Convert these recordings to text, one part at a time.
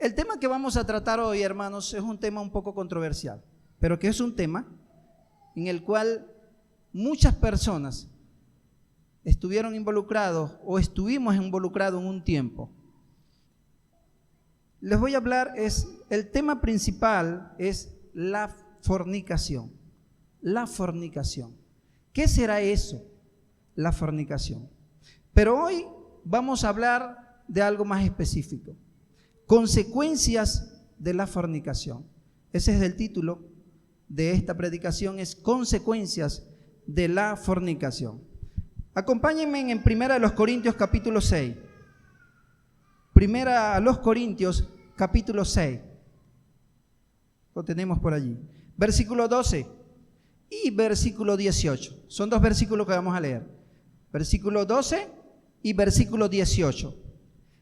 El tema que vamos a tratar hoy, hermanos, es un tema un poco controversial, pero que es un tema en el cual muchas personas estuvieron involucrados o estuvimos involucrados en un tiempo. Les voy a hablar, el tema principal es la fornicación. La fornicación. ¿Qué será eso? La fornicación. Pero hoy vamos a hablar de algo más específico. Consecuencias de la fornicación. Ese es el título de esta predicación, es consecuencias de la fornicación. Acompáñenme en 1 Corintios capítulo 6. 1 Corintios capítulo 6. Lo tenemos por allí. Versículo 12 y versículo 18. Son dos versículos que vamos a leer. Versículo 12 y versículo 18.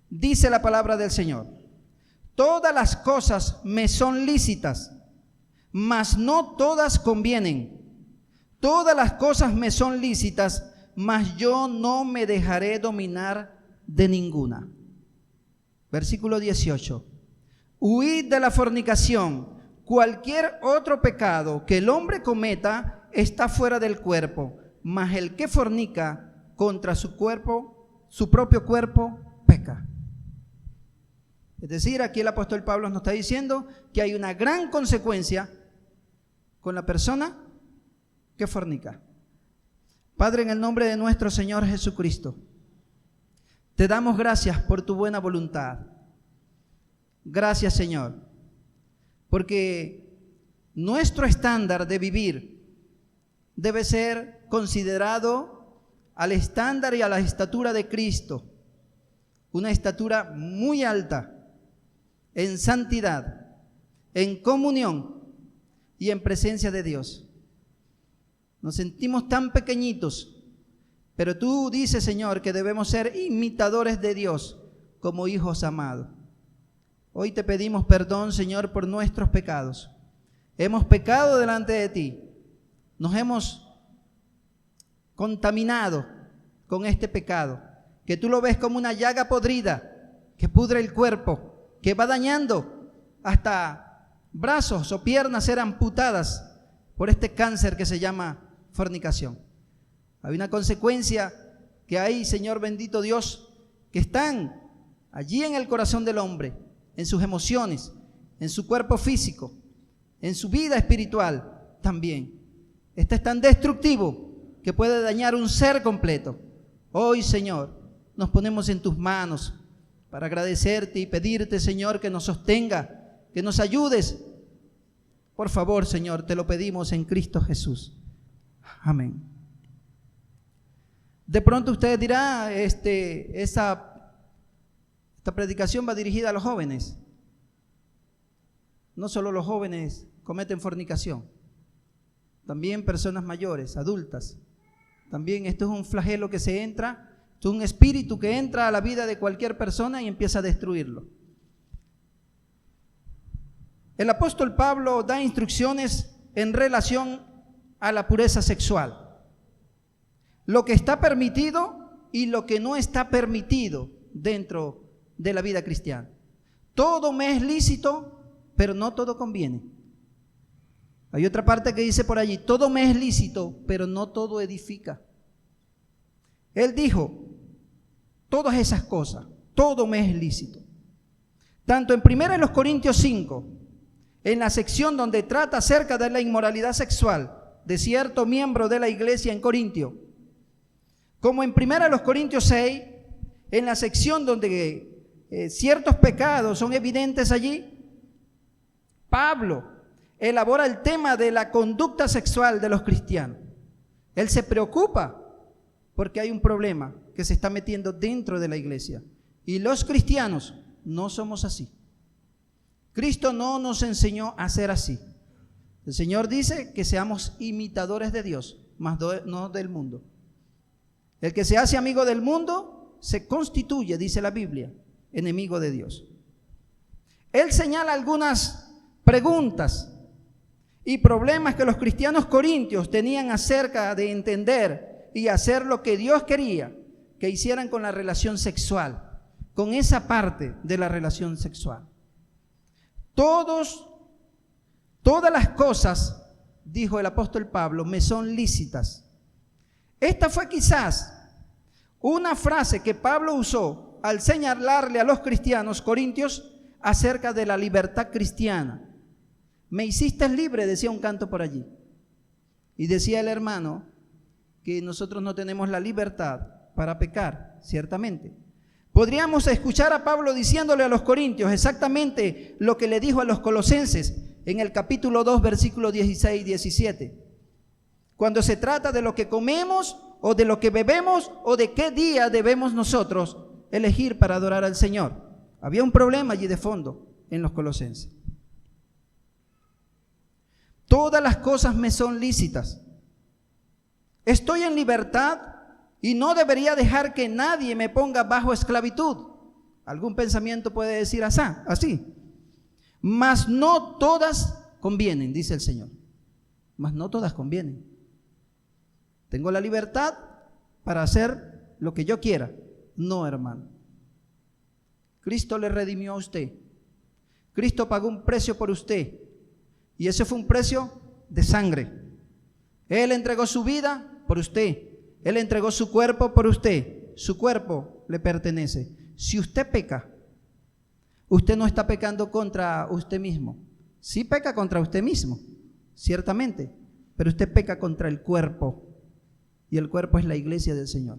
Dice la palabra del Señor: todas las cosas me son lícitas, mas no todas convienen. Todas las cosas me son lícitas, mas yo no me dejaré dominar de ninguna. Versículo 18. Huid de la fornicación. Cualquier otro pecado que el hombre cometa está fuera del cuerpo, mas el que fornica contra su cuerpo, su propio cuerpo, peca. Es decir, aquí el apóstol Pablo nos está diciendo que hay una gran consecuencia con la persona que fornica. Padre, en el nombre de nuestro Señor Jesucristo, te damos gracias por tu buena voluntad. Gracias, Señor, porque nuestro estándar de vivir debe ser considerado al estándar y a la estatura de Cristo, una estatura muy alta, en santidad, en comunión y en presencia de Dios. Nos sentimos tan pequeñitos, pero tú dices, Señor, que debemos ser imitadores de Dios como hijos amados. Hoy te pedimos perdón, Señor, por nuestros pecados. Hemos pecado delante de ti. Nos hemos contaminado con este pecado, que tú lo ves como una llaga podrida que pudre el cuerpo, que va dañando hasta brazos o piernas ser amputadas por este cáncer que se llama fornicación. Hay una consecuencia que hay, Señor bendito Dios, que están allí en el corazón del hombre, en sus emociones, en su cuerpo físico, en su vida espiritual también. Este es tan destructivo que puede dañar un ser completo. Hoy, Señor, nos ponemos en tus manos para agradecerte y pedirte, Señor, que nos sostenga, que nos ayudes. Por favor, Señor, te lo pedimos en Cristo Jesús. Amén. De pronto usted dirá, esta predicación va dirigida a los jóvenes. No solo los jóvenes cometen fornicación, también personas mayores, adultas. También esto es un flagelo que se entra, esto es un espíritu que entra a la vida de cualquier persona y empieza a destruirlo. El apóstol Pablo da instrucciones en relación a la pureza sexual, lo que está permitido y lo que no está permitido dentro de la vida cristiana. Todo me es lícito, pero no todo conviene. Hay otra parte que dice por allí: todo me es lícito, pero no todo edifica. Él dijo todas esas cosas, todo me es lícito. Tanto en 1 Corintios 5, en la sección donde trata acerca de la inmoralidad sexual de cierto miembro de la iglesia en Corintio, como en 1 Corintios 6, en la sección donde ciertos pecados son evidentes allí, Pablo elabora el tema de la conducta sexual de los cristianos. Él se preocupa porque hay un problema que se está metiendo dentro de la iglesia. Y los cristianos no somos así. Cristo no nos enseñó a ser así. El Señor dice que seamos imitadores de Dios, mas no del mundo. El que se hace amigo del mundo se constituye, dice la Biblia, enemigo de Dios. Él señala algunas preguntas y problemas que los cristianos corintios tenían acerca de entender y hacer lo que Dios quería que hicieran con la relación sexual, con esa parte de la relación sexual. todas las cosas, dijo el apóstol Pablo, me son lícitas. Esta fue quizás una frase que Pablo usó al señalarle a los cristianos corintios acerca de la libertad cristiana. Me hiciste libre, decía un canto por allí. Y decía el hermano que nosotros no tenemos la libertad para pecar, ciertamente. Podríamos escuchar a Pablo diciéndole a los corintios exactamente lo que le dijo a los colosenses en el capítulo 2, versículos 16 y 17. Cuando se trata de lo que comemos o de lo que bebemos o de qué día debemos nosotros elegir para adorar al Señor. Había un problema allí de fondo en los colosenses. Todas las cosas me son lícitas. Estoy en libertad y no debería dejar que nadie me ponga bajo esclavitud. Algún pensamiento puede decir así. Mas no todas convienen, dice el Señor. Mas no todas convienen. Tengo la libertad para hacer lo que yo quiera. No, hermano. Cristo le redimió a usted. Cristo pagó un precio por usted. Y ese fue un precio de sangre. Él entregó su vida por usted. Él entregó su cuerpo por usted. Su cuerpo le pertenece. Si usted peca, usted no está pecando contra usted mismo. Sí peca contra usted mismo, ciertamente, pero usted peca contra el cuerpo. Y el cuerpo es la iglesia del Señor.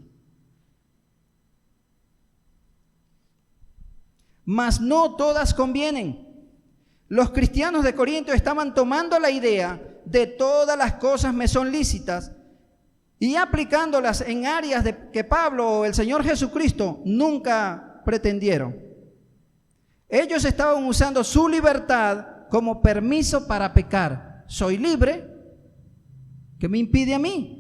Mas no todas convienen. Los cristianos de Corinto estaban tomando la idea de todas las cosas me son lícitas y aplicándolas en áreas que Pablo o el Señor Jesucristo nunca pretendieron. Ellos estaban usando su libertad como permiso para pecar. Soy libre, ¿qué me impide a mí?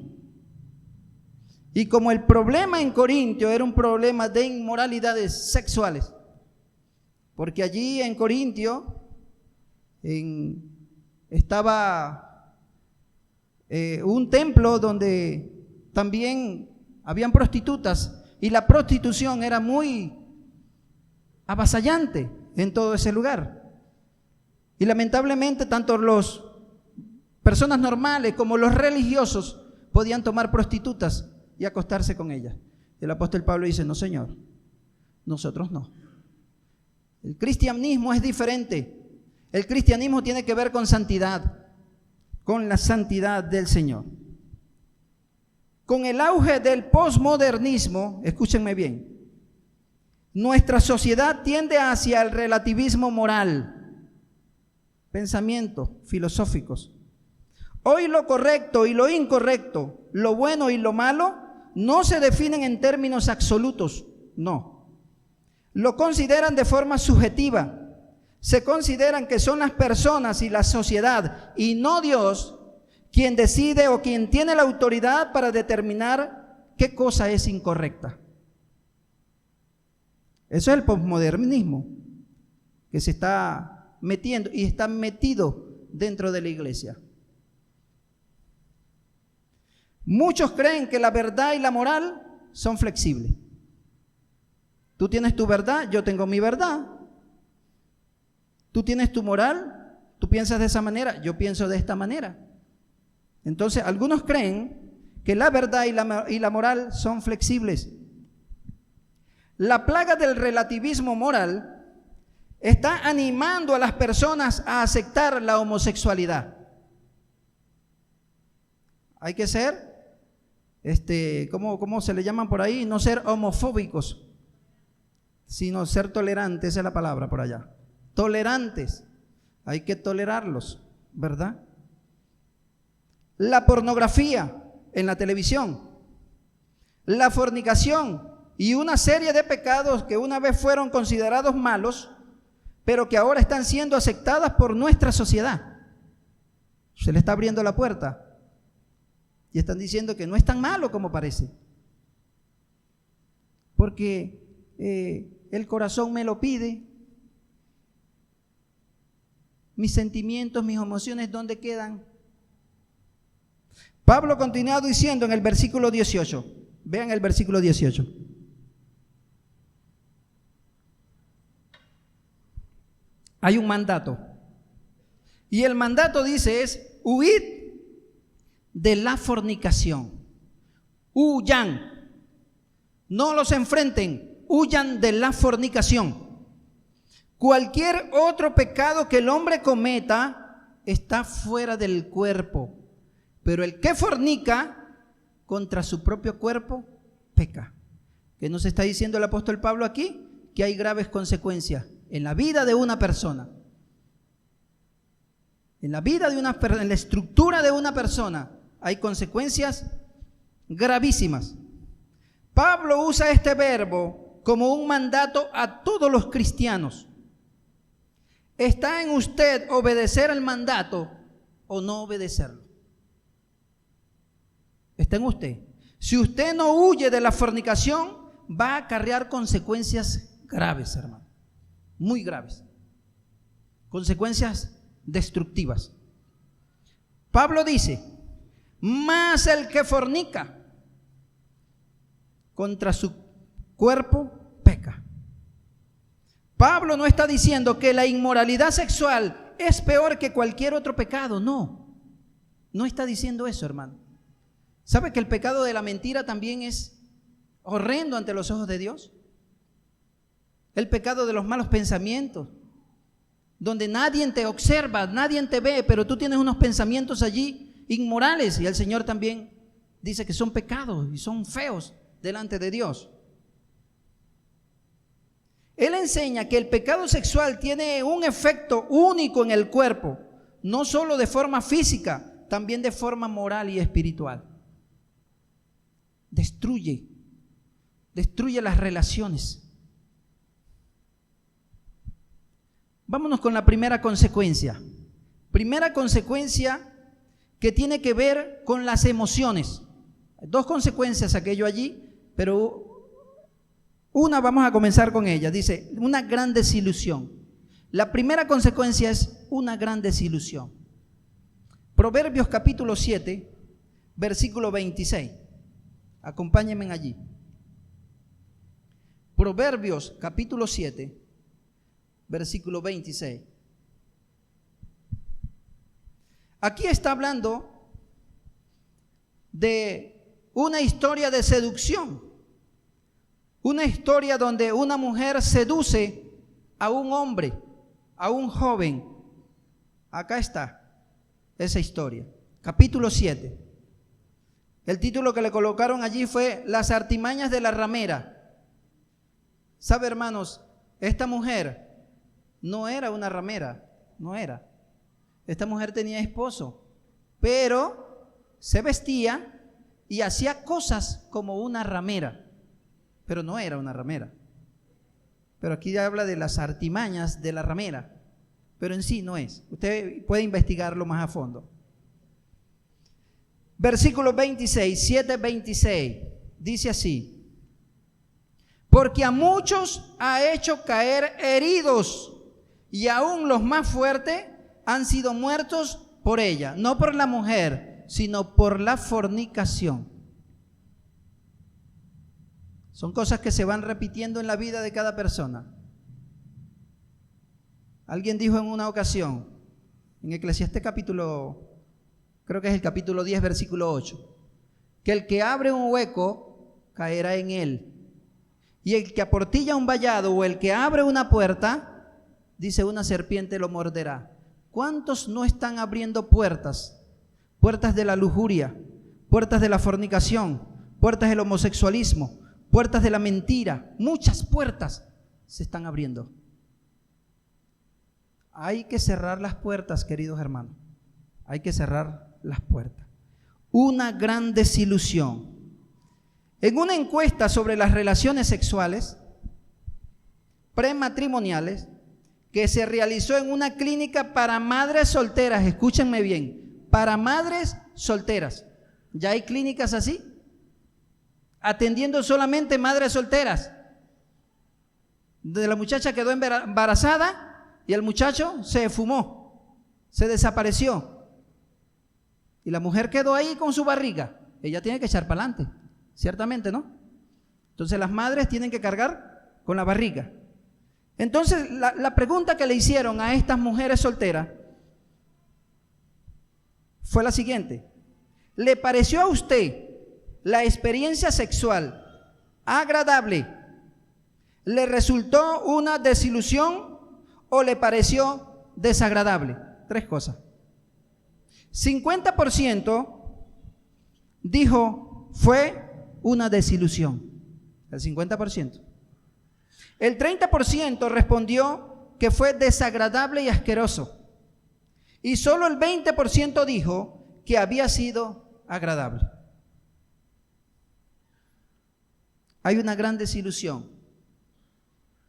Y como el problema en Corintio era un problema de inmoralidades sexuales, porque allí en Corintio estaba un templo donde también habían prostitutas y la prostitución era muy avasallante en todo ese lugar. Y lamentablemente tanto las personas normales como los religiosos podían tomar prostitutas y acostarse con ellas. El apóstol Pablo dice, no señor, nosotros no. El cristianismo es diferente. El cristianismo tiene que ver con santidad, con la santidad del Señor. Con el auge del posmodernismo, escúchenme bien, nuestra sociedad tiende hacia el relativismo moral, pensamientos filosóficos. Hoy lo correcto y lo incorrecto, lo bueno y lo malo, no se definen en términos absolutos, no. Lo consideran de forma subjetiva. Se consideran que son las personas y la sociedad y no Dios quien decide o quien tiene la autoridad para determinar qué cosa es incorrecta. Eso es el posmodernismo que se está metiendo y está metido dentro de la iglesia. Muchos creen que la verdad y la moral son flexibles. Tú tienes tu verdad, yo tengo mi verdad. Tú tienes tu moral, tú piensas de esa manera, yo pienso de esta manera. Entonces, algunos creen que la verdad y la moral son flexibles. La plaga del relativismo moral está animando a las personas a aceptar la homosexualidad. Hay que ser, ¿cómo se le llaman por ahí? No ser homofóbicos, sino ser tolerantes, esa es la palabra por allá. Tolerantes, hay que tolerarlos, ¿verdad? La pornografía en la televisión, la fornicación y una serie de pecados que una vez fueron considerados malos, pero que ahora están siendo aceptadas por nuestra sociedad. Se le está abriendo la puerta y están diciendo que no es tan malo como parece, porque el corazón me lo pide. Mis sentimientos, mis emociones, ¿dónde quedan? Pablo continúa diciendo en el versículo 18. Vean el versículo 18. hay un mandato. Y el mandato dice es, huid de la fornicación. Huyan. No los enfrenten, huyan de la fornicación. Cualquier otro pecado que el hombre cometa está fuera del cuerpo, pero el que fornica contra su propio cuerpo peca. ¿Qué nos está diciendo el apóstol Pablo aquí? Que hay graves consecuencias en la vida de una persona. En la vida de una persona, en la estructura de una persona, hay consecuencias gravísimas. Pablo usa este verbo como un mandato a todos los cristianos. ¿Está en usted obedecer el mandato o no obedecerlo? Está en usted. Si usted no huye de la fornicación, va a acarrear consecuencias graves, hermano. Muy graves. Consecuencias destructivas. Pablo dice, más el que fornica contra su cuerpo peca. Pablo no está diciendo que la inmoralidad sexual es peor que cualquier otro pecado, no. No está diciendo eso, hermano. ¿Sabe que el pecado de la mentira también es horrendo ante los ojos de Dios? El pecado de los malos pensamientos, donde nadie te observa, nadie te ve, pero tú tienes unos pensamientos allí inmorales, y el Señor también dice que son pecados y son feos delante de Dios. Él enseña que el pecado sexual tiene un efecto único en el cuerpo, no solo de forma física, también de forma moral y espiritual. Destruye las relaciones. Vámonos con la primera consecuencia. Primera consecuencia que tiene que ver con las emociones. Dos consecuencias aquello allí, pero una vamos a comenzar con ella. Dice, una gran desilusión. La primera consecuencia es una gran desilusión. Proverbios capítulo 7, versículo 26. Acompáñenme allí. Proverbios capítulo 7, versículo 26. Aquí está hablando de una historia de seducción. Una historia donde una mujer seduce a un hombre, a un joven. Acá está esa historia. Capítulo 7. El título que le colocaron allí fue Las artimañas de la ramera. ¿Sabe, hermanos? Esta mujer no era una ramera, no era. Esta mujer tenía esposo, pero se vestía y hacía cosas como una ramera, pero no era una ramera. Pero aquí habla de las artimañas de la ramera, pero en sí no es. Usted puede investigarlo más a fondo. Versículo 26, 7:26, dice así: porque a muchos ha hecho caer heridos, y aún los más fuertes han sido muertos por ella, no por la mujer, sino por la fornicación. Son cosas que se van repitiendo en la vida de cada persona. Alguien dijo en una ocasión, en Eclesiastés capítulo, creo que es el capítulo 10, versículo 8, que el que abre un hueco caerá en él, y el que aportilla un vallado o el que abre una puerta, dice, una serpiente lo morderá. ¿Cuántos no están abriendo puertas? Puertas de la lujuria, puertas de la fornicación, puertas del homosexualismo, puertas de la mentira. Muchas puertas se están abriendo. Hay que cerrar las puertas, queridos hermanos. Hay que cerrar las puertas. Una gran desilusión. En una encuesta sobre las relaciones sexuales prematrimoniales que se realizó en una clínica para madres solteras, escúchenme bien, para madres solteras. ¿Ya hay clínicas así? Atendiendo solamente madres solteras. De la muchacha quedó embarazada y el muchacho se fumó, se desapareció. Y la mujer quedó ahí con su barriga. Ella tiene que echar para adelante, ciertamente, ¿no? Entonces las madres tienen que cargar con la barriga. Entonces, la pregunta que le hicieron a estas mujeres solteras fue la siguiente: ¿le pareció a usted la experiencia sexual agradable? ¿Le resultó una desilusión o le pareció desagradable? Tres cosas. 50% dijo fue una desilusión, el 50%. El 30% respondió que fue desagradable y asqueroso. Y solo el 20% dijo que había sido agradable. Hay una gran desilusión,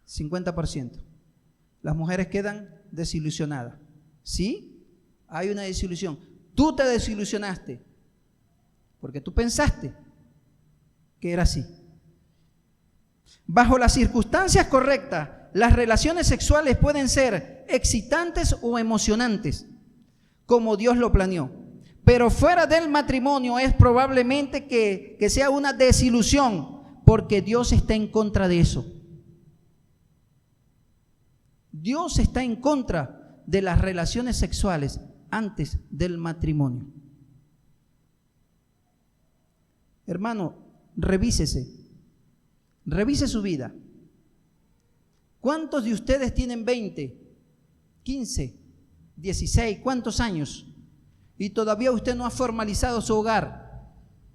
50%. Las mujeres quedan desilusionadas. ¿Sí? Hay una desilusión. Tú te desilusionaste porque tú pensaste que era así. Bajo las circunstancias correctas, las relaciones sexuales pueden ser excitantes o emocionantes, como Dios lo planeó. Pero fuera del matrimonio es probablemente que sea una desilusión, porque Dios está en contra de eso. Dios está en contra de las relaciones sexuales antes del matrimonio. Hermano, revísese. Revise su vida. ¿Cuántos de ustedes tienen 20, 15, 16, cuántos años? Y todavía usted no ha formalizado su hogar,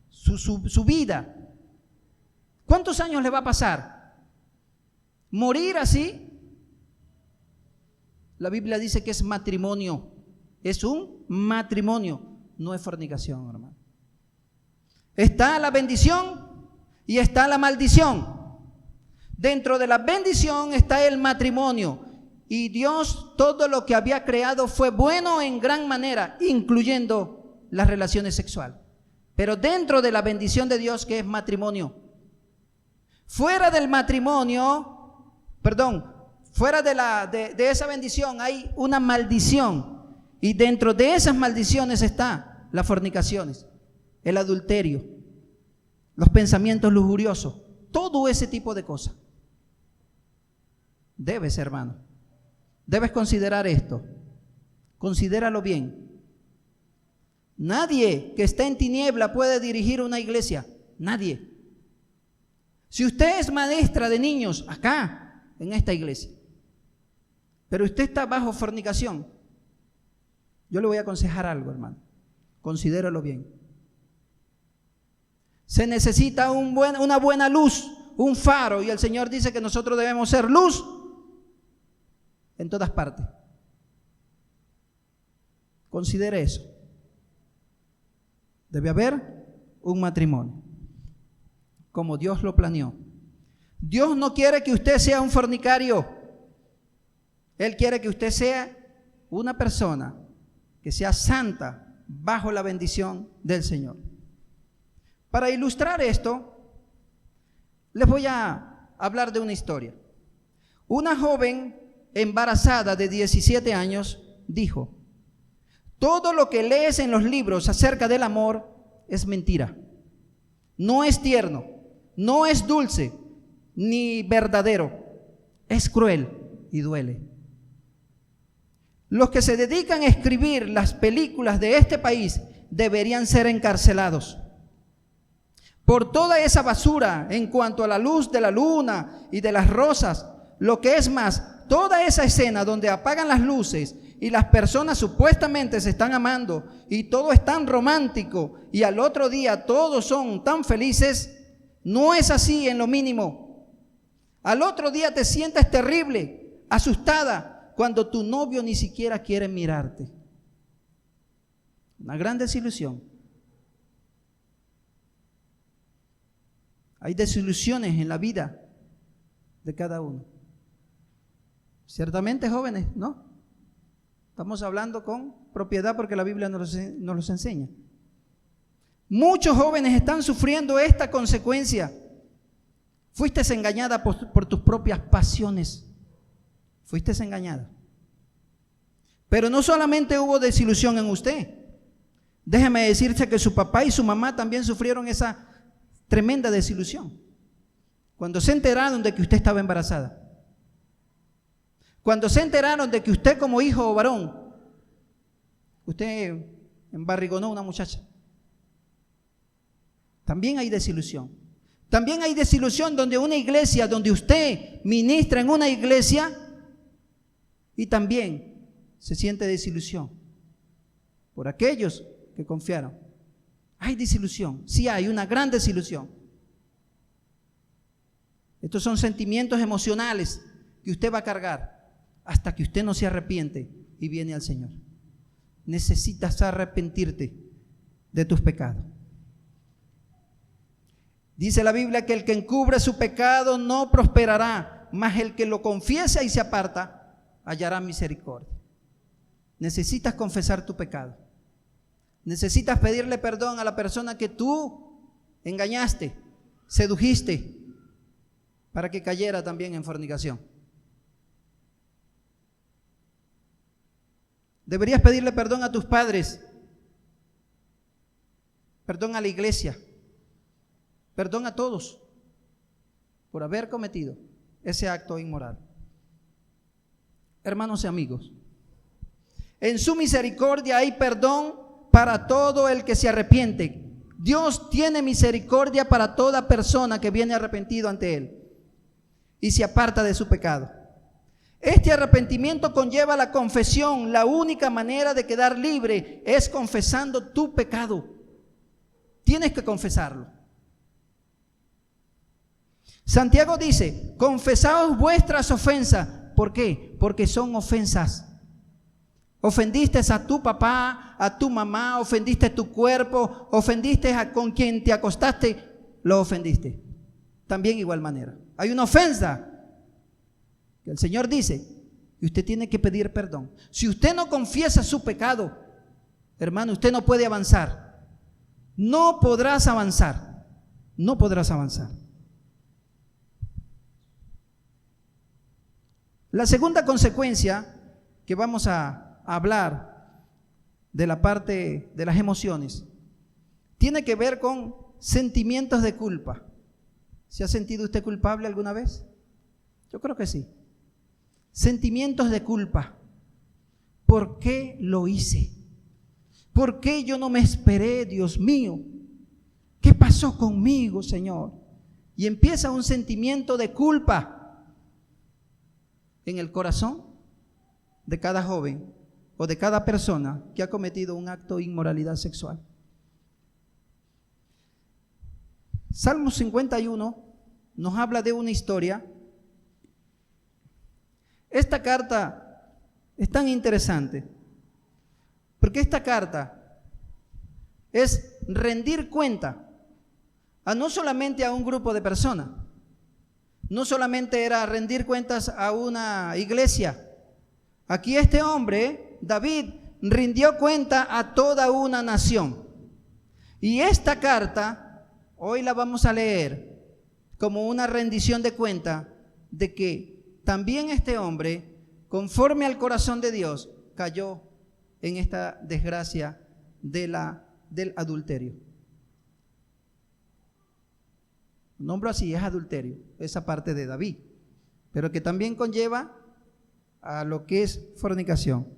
su vida. ¿Cuántos años le va a pasar? ¿Morir así? La Biblia dice que es matrimonio. Es un matrimonio, no es fornicación, hermano. Está la bendición y está la maldición. Dentro de la bendición está el matrimonio. Y Dios todo lo que había creado fue bueno en gran manera, incluyendo las relaciones sexuales. Pero dentro de la bendición de Dios, que es matrimonio. Fuera del matrimonio, fuera de esa bendición hay una maldición. Y dentro de esas maldiciones está las fornicaciones, el adulterio, los pensamientos lujuriosos, todo ese tipo de cosas. Debes, hermano, debes considerar esto. Considéralo bien. Nadie que está en tiniebla puede dirigir una iglesia. Nadie. Si usted es maestra de niños acá, en esta iglesia, pero usted está bajo fornicación, yo le voy a aconsejar algo, hermano. Considéralo bien. Se necesita una buena luz, un faro, y el Señor dice que nosotros debemos ser luz en todas partes. Considere eso. Debe haber un matrimonio, como Dios lo planeó. Dios no quiere que usted sea un fornicario. Él quiere que usted sea una persona que sea santa bajo la bendición del Señor. Para ilustrar esto, les voy a hablar de una historia. Una joven embarazada de 17 años dijo: todo lo que lees en los libros acerca del amor es mentira. No es tierno, no es dulce, ni verdadero. Es cruel y duele. Los que se dedican a escribir las películas de este país deberían ser encarcelados por toda esa basura en cuanto a la luz de la luna y de las rosas. Lo que es más, toda esa escena donde apagan las luces y las personas supuestamente se están amando y todo es tan romántico y al otro día todos son tan felices, no es así en lo mínimo. Al otro día te sientes terrible, asustada, cuando tu novio ni siquiera quiere mirarte. Una gran desilusión. Hay desilusiones en la vida de cada uno. Ciertamente, jóvenes, ¿no? Estamos hablando con propiedad porque la Biblia nos los enseña. Muchos jóvenes están sufriendo esta consecuencia. Fuiste engañada por tus propias pasiones. Fuiste engañada. Pero no solamente hubo desilusión en usted. Déjeme decirte que su papá y su mamá también sufrieron esa tremenda desilusión cuando se enteraron de que usted estaba embarazada. Cuando se enteraron de que usted como hijo varón, usted embarrigonó a una muchacha, también hay desilusión. También hay desilusión donde una iglesia, donde usted ministra en una iglesia y también se siente desilusión por aquellos que confiaron. Hay desilusión, sí hay una gran desilusión. Estos son sentimientos emocionales que usted va a cargar hasta que usted no se arrepiente y viene al Señor. Necesitas arrepentirte de tus pecados. Dice la Biblia que el que encubre su pecado no prosperará, mas el que lo confiesa y se aparta hallará misericordia. Necesitas confesar tu pecado. Necesitas pedirle perdón a la persona que tú engañaste, sedujiste, para que cayera también en fornicación. Deberías pedirle perdón a tus padres, perdón a la iglesia, perdón a todos por haber cometido ese acto inmoral. Hermanos y amigos, en su misericordia hay perdón para todo el que se arrepiente. Dios tiene misericordia para toda persona que viene arrepentido ante Él y se aparta de su pecado. Este arrepentimiento conlleva la confesión. La única manera de quedar libre es confesando tu pecado. Tienes que confesarlo. Santiago dice: confesaos vuestras ofensas. ¿Por qué? Porque son ofensas. Ofendiste a tu papá, a tu mamá, ofendiste tu cuerpo, ofendiste con quien te acostaste, lo ofendiste. También igual manera. Hay una ofensa que el Señor dice y usted tiene que pedir perdón. Si usted no confiesa su pecado, hermano, usted no puede avanzar. No podrás avanzar. No podrás avanzar. La segunda consecuencia que vamos a hablar de la parte de las emociones tiene que ver con sentimientos de culpa. ¿Se ha sentido usted culpable alguna vez? Yo creo que sí. Sentimientos de culpa. ¿Por qué lo hice? ¿Por qué yo no me esperé, Dios mío? ¿Qué pasó conmigo, Señor? Y empieza un sentimiento de culpa en el corazón de cada joven o de cada persona que ha cometido un acto de inmoralidad sexual. Salmo 51 nos habla de una historia. Esta carta es tan interesante porque esta carta es rendir cuenta a no solamente a un grupo de personas, no solamente era rendir cuentas a una iglesia. Aquí este hombre, David, rindió cuenta a toda una nación. Y esta carta, hoy la vamos a leer como una rendición de cuenta de que también este hombre, conforme al corazón de Dios, cayó en esta desgracia del adulterio. Nombro así, es adulterio, esa parte de David, pero que también conlleva a lo que es fornicación.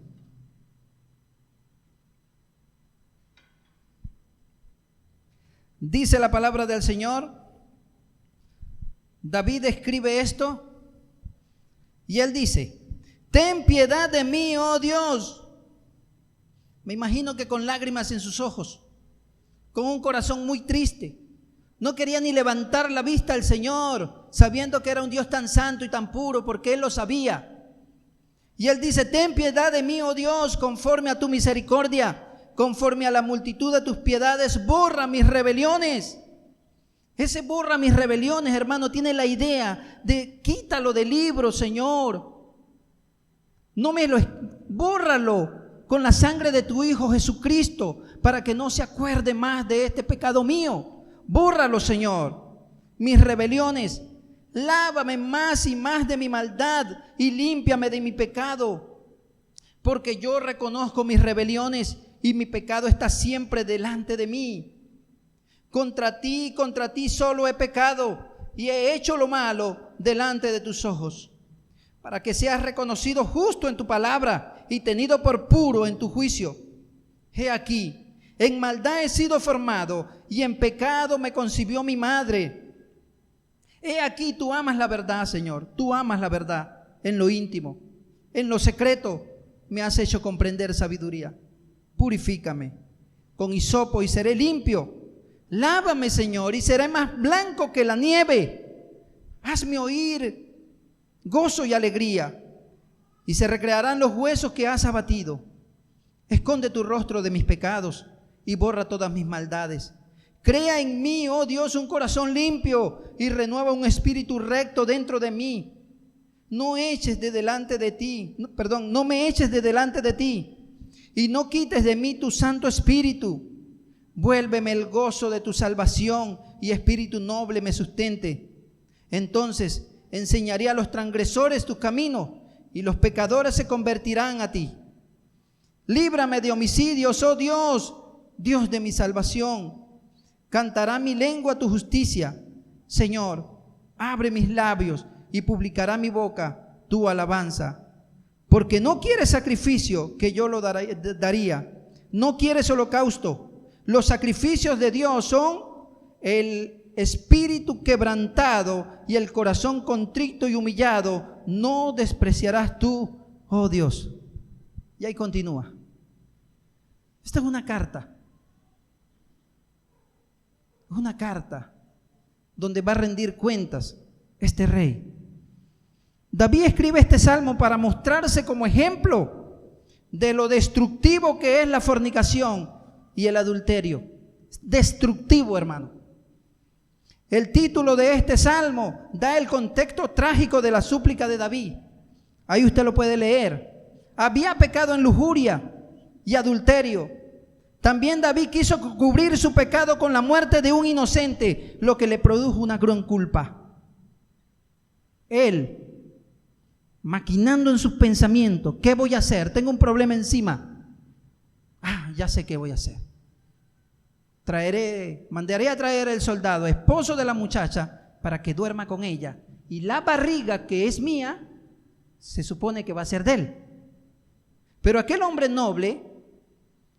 Dice la palabra del Señor, David escribe esto y él dice: ten piedad de mí, oh Dios. Me imagino que con lágrimas en sus ojos, con un corazón muy triste. No quería ni levantar la vista al Señor, sabiendo que era un Dios tan santo y tan puro, porque él lo sabía. Y él dice: ten piedad de mí, oh Dios, conforme a tu misericordia, conforme a la multitud de tus piedades, borra mis rebeliones. Ese borra mis rebeliones, hermano, tiene la idea de quítalo del libro, Señor. Bórralo con la sangre de tu Hijo Jesucristo, para que no se acuerde más de este pecado mío. Bórralo, Señor, mis rebeliones. Lávame más y más de mi maldad y límpiame de mi pecado, porque yo reconozco mis rebeliones y mi pecado está siempre delante de mí. Contra ti solo he pecado y he hecho lo malo delante de tus ojos, para que seas reconocido justo en tu palabra y tenido por puro en tu juicio. He aquí, en maldad he sido formado y en pecado me concibió mi madre. He aquí, tú amas la verdad, Señor, tú amas la verdad en lo íntimo, en lo secreto me has hecho comprender sabiduría. Purifícame con hisopo y seré limpio. Lávame, Señor, y seré más blanco que la nieve. Hazme oír gozo y alegría, y se recrearán los huesos que has abatido. Esconde tu rostro de mis pecados y borra todas mis maldades. Crea en mí, oh Dios, un corazón limpio y renueva un espíritu recto dentro de mí. No me eches de delante de ti y no quites de mí tu Santo Espíritu. Vuélveme el gozo de tu salvación y espíritu noble me sustente. Entonces enseñaré a los transgresores tus caminos y los pecadores se convertirán a ti. Líbrame de homicidios, oh Dios, Dios de mi salvación. Cantará mi lengua tu justicia. Señor, abre mis labios y publicará mi boca tu alabanza. Porque no quieres sacrificio, que yo lo daría. No quieres holocausto. Los sacrificios de Dios son el espíritu quebrantado y el corazón contrito y humillado. No despreciarás tú, oh Dios. Y ahí continúa. Esta es una carta. Es una carta donde va a rendir cuentas este rey. David escribe este salmo para mostrarse como ejemplo de lo destructivo que es la fornicación y el adulterio. Destructivo, hermano. El título de este salmo da el contexto trágico de la súplica de David. Ahí usted lo puede leer. Había pecado en lujuria y adulterio. También David quiso cubrir su pecado con la muerte de un inocente, lo que le produjo una gran culpa. Él, maquinando en sus pensamientos, ¿qué voy a hacer? Tengo un problema encima. Ya sé qué voy a hacer. Mandaré a traer el soldado, esposo de la muchacha, para que duerma con ella. Y la barriga que es mía, se supone que va a ser de él. Pero aquel hombre noble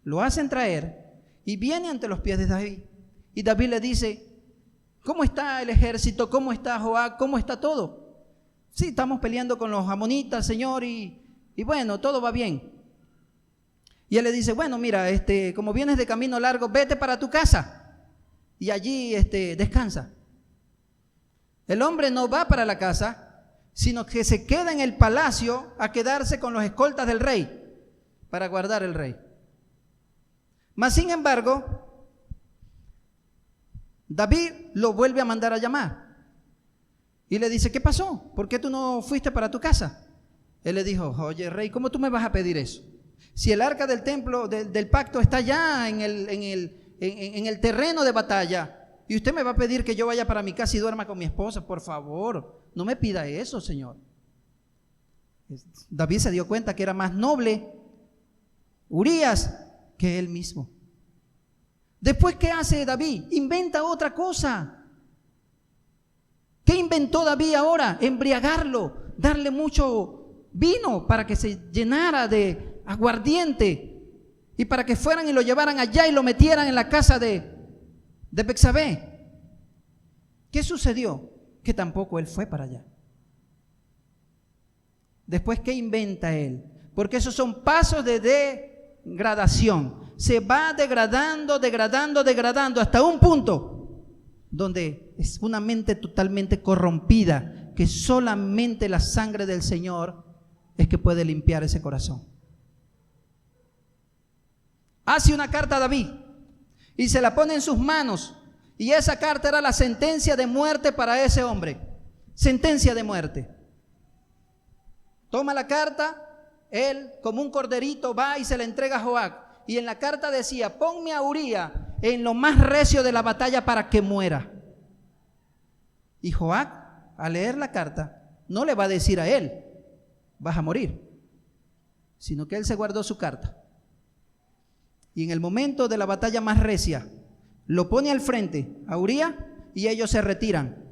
lo hacen traer y viene ante los pies de David. Y David le dice: ¿cómo está el ejército? ¿Cómo está Joab? ¿Cómo está todo? Sí, estamos peleando con los amonitas, Señor, y bueno, todo va bien. Y él le dice: bueno, mira, como vienes de camino largo, vete para tu casa y allí descansa. El hombre no va para la casa, sino que se queda en el palacio a quedarse con los escoltas del rey para guardar el rey. Mas sin embargo, David lo vuelve a mandar a llamar y le dice: ¿qué pasó? ¿Por qué tú no fuiste para tu casa? Él le dijo: oye, rey, ¿cómo tú me vas a pedir eso? Si el arca del templo, del pacto, está ya en el terreno de batalla, y usted me va a pedir que yo vaya para mi casa y duerma con mi esposa. Por favor, no me pida eso, Señor. David se dio cuenta que era más noble Urías que él mismo. Después, ¿qué hace David? Inventa otra cosa. ¿Qué inventó David ahora? Embriagarlo, darle mucho vino para que se llenara de aguardiente y para que fueran y lo llevaran allá y lo metieran en la casa de Betsabé. ¿Qué sucedió? Que tampoco él fue para allá. Después, ¿qué inventa él? Porque esos son pasos de degradación. Se va degradando hasta un punto donde es una mente totalmente corrompida, que solamente la sangre del Señor es que puede limpiar ese corazón. Hace una carta a David y se la pone en sus manos, y esa carta era la sentencia de muerte para ese hombre. Sentencia de muerte. Toma la carta, él como un corderito va y se la entrega a Joab, y en la carta decía: ponme a Urías en lo más recio de la batalla para que muera. Y Joab, al leer la carta, no le va a decir a él: vas a morir, sino que él se guardó su carta. Y en el momento de la batalla más recia, lo pone al frente a Urías y ellos se retiran.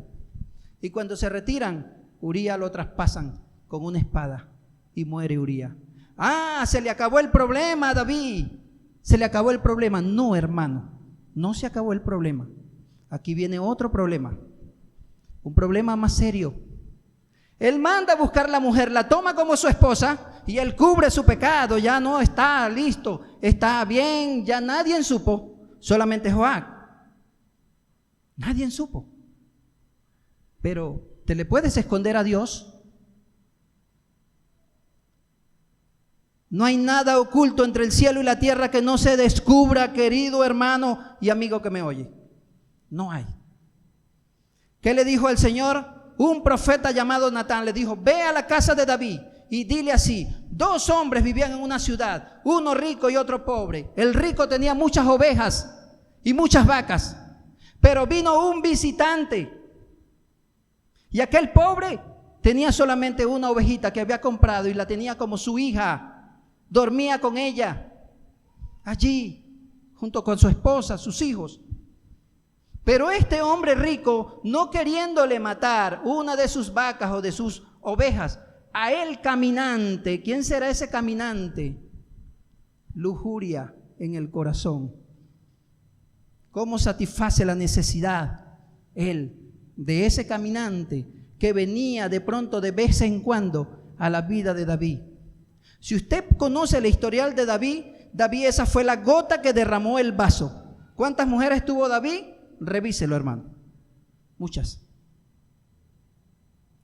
Y cuando se retiran, Urías lo traspasan con una espada y muere Uría. Ah, se le acabó el problema a David. Se le acabó el problema. No, hermano, no se acabó el problema. Aquí viene otro problema, un problema más serio. Él manda a buscar la mujer, la toma como su esposa y él cubre su pecado. Ya no está listo, está bien, ya nadie supo, solamente Joab. Nadie supo. Pero ¿te le puedes esconder a Dios? No hay nada oculto entre el cielo y la tierra que no se descubra, querido hermano y amigo que me oye. No hay. ¿Qué le dijo el Señor? Un profeta llamado Natán le dijo: ve a la casa de David y dile así: 2 hombres vivían en una ciudad, uno rico y otro pobre. El rico tenía muchas ovejas y muchas vacas, pero vino un visitante y aquel pobre tenía solamente una ovejita que había comprado y la tenía como su hija. Dormía con ella allí junto con su esposa, sus hijos. Pero este hombre rico, no queriéndole matar una de sus vacas o de sus ovejas, a él caminante, ¿quién será ese caminante? Lujuria en el corazón. ¿Cómo satisface la necesidad él de ese caminante que venía de pronto de vez en cuando a la vida de David? Si usted conoce el historial de David, esa fue la gota que derramó el vaso. ¿Cuántas mujeres tuvo David? Revíselo, hermano. Muchas.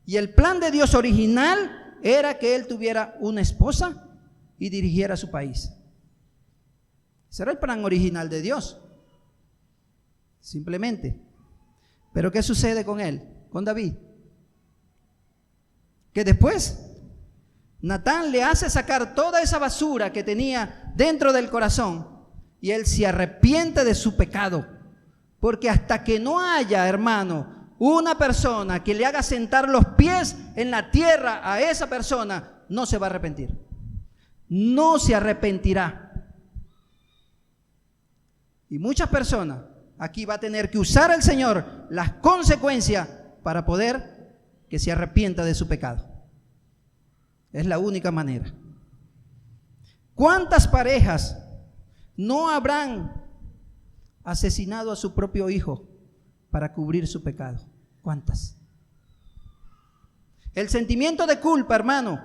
Y el plan de Dios original era que él tuviera una esposa y dirigiera su país. Ese era el plan original de Dios. Simplemente. Pero ¿qué sucede con él? Con David. Que después Natán le hace sacar toda esa basura que tenía dentro del corazón y él se arrepiente de su pecado. Porque hasta que no haya, hermano, una persona que le haga sentar los pies en la tierra a esa persona, no se va a arrepentir. No se arrepentirá. Y muchas personas aquí va a tener que usar el Señor las consecuencias para poder que se arrepienta de su pecado. Es la única manera. ¿Cuántas parejas no habrán asesinado a su propio hijo para cubrir su pecado? ¿Cuántas? El sentimiento de culpa, hermano.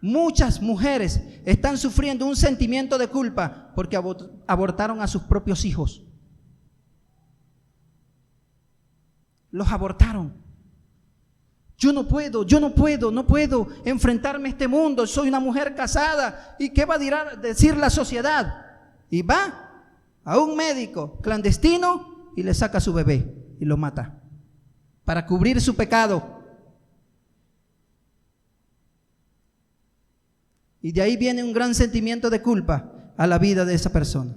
Muchas mujeres están sufriendo un sentimiento de culpa porque abortaron a sus propios hijos. Los abortaron. Yo no puedo enfrentarme a este mundo. Soy una mujer casada. ¿Y qué va a decir la sociedad? Y va a un médico clandestino y le saca a su bebé y lo mata para cubrir su pecado. Y de ahí viene un gran sentimiento de culpa a la vida de esa persona.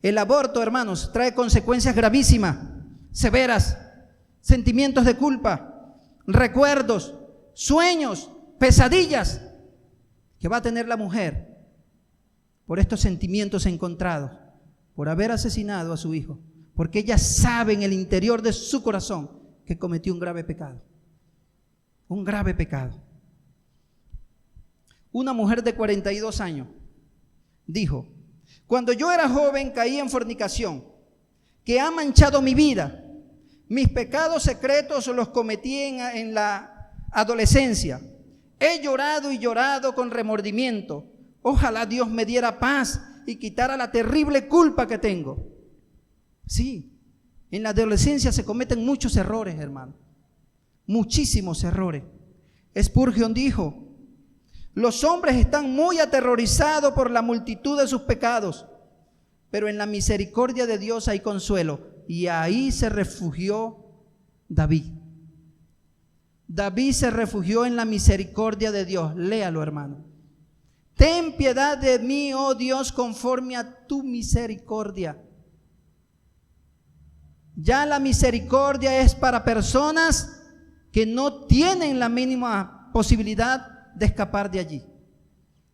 El aborto, hermanos, trae consecuencias gravísimas, severas, sentimientos de culpa, recuerdos, sueños, pesadillas que va a tener la mujer por estos sentimientos encontrados, por haber asesinado a su hijo, porque ella sabe en el interior de su corazón que cometió un grave pecado. Un grave pecado. Una mujer de 42 años dijo: cuando yo era joven caí en fornicación, que ha manchado mi vida. Mis pecados secretos los cometí en la adolescencia. He llorado y llorado con remordimiento. Ojalá Dios me diera paz y quitara la terrible culpa que tengo. Sí, en la adolescencia se cometen muchos errores, hermano. Muchísimos errores. Spurgeon dijo: los hombres están muy aterrorizados por la multitud de sus pecados, pero en la misericordia de Dios hay consuelo. Y ahí se refugió David. David se refugió en la misericordia de Dios. Léalo, hermano. Ten piedad de mí, oh Dios, conforme a tu misericordia. Ya la misericordia es para personas que no tienen la mínima posibilidad de escapar de allí.